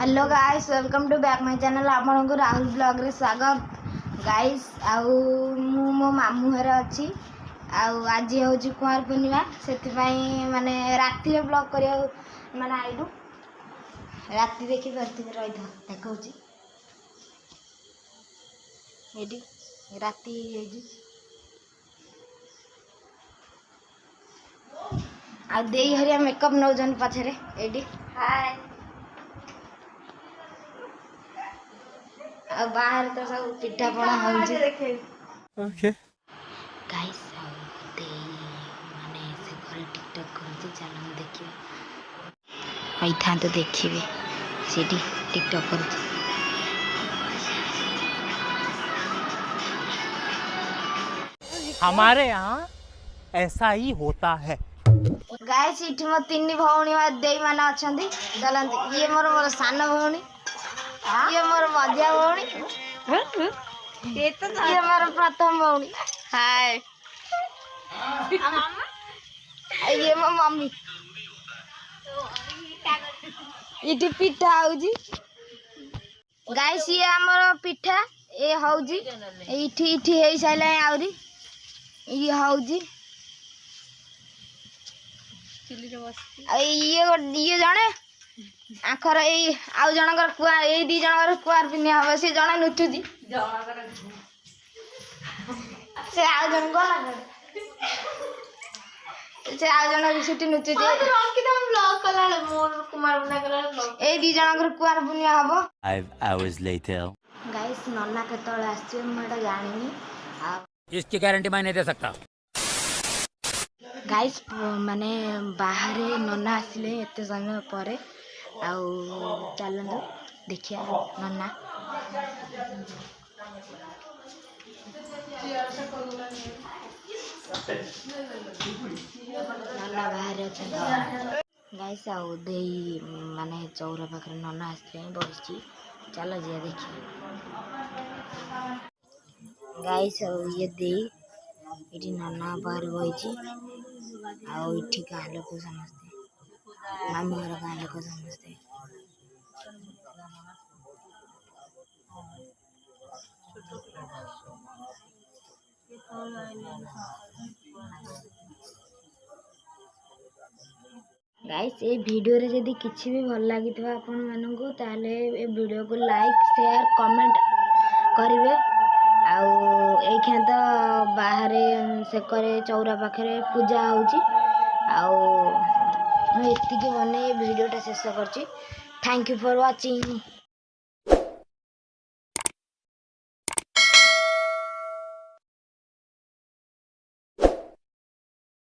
Hello guys, welcome to back my channel. आपन को Rahul blog रे स्वागत गाइस। आउ मो मामू घर अच्छी आज हूँ कुमार पूर्णिमा से माने राति ब्लॉग करिया माने आइलु राति देखी पार्थ रही देखा ये राति आ दे हरिया मेकअप नौजन पछरे एडी हाय आ बाहर तो सब पिठा पड़ा होउची ओके गाइस दे माने से घरे टिकटॉक करती चलन देखिए आई था तो देखिए सीडी टिकटॉक करती हमारे यहाँ ऐसा ही होता है। गाइस इठी मो तीन भौणी देई माने अछंदी चलन ये मोर सान भौणी ये मोर मझिया भौणी ये तो ये मोर प्रथम भौणी हाय ये मो मम्मी इठी पिठा आउजी गाइस ये हमर पिठा ए हौजी इठी इठी हेई साइले आउरी ये हौजी ये जने आखर ये आउ जनकर कुआ ये दी जनकर कुआर पिने हबे से जने नुचुजी से आउ जन गला से आउ जन छुट्टी नुचुजी रंग के हम ब्लॉग कला मोर कुमार बना कला ब्लॉग ए दी जनकर कुआर पिने हबो 5 hours later गाइस नन्ना केतळे आसी मडा जानिनी आ इसकी गारंटी मैं नहीं दे सकता। गाइस माने बाहर नन्ना आसिले एते समय परे आउ चलंदो देखिया नन्ना नन्ना बाहर अच्छा गाइस आउ देई माने चौरा पाखरे नन्ना आसिले बसची चलो जिया देखिए गाइस ये देई इठी नन्ना बाहर बइची आउ इठी गाँ लोक समझते मामी घर गाँ लोक समझते गाइस ए वीडियो रे यदि किछि भी भल लागि तो आपन माननकु ताले ए वीडियो को लाइक शेयर कमेंट करिवे आउ एखन तो बाहर से करे चौरा पाखरे पूजा होउची आउ मैं एतिके बने वीडियोटा शेष करची। Thank you for watching.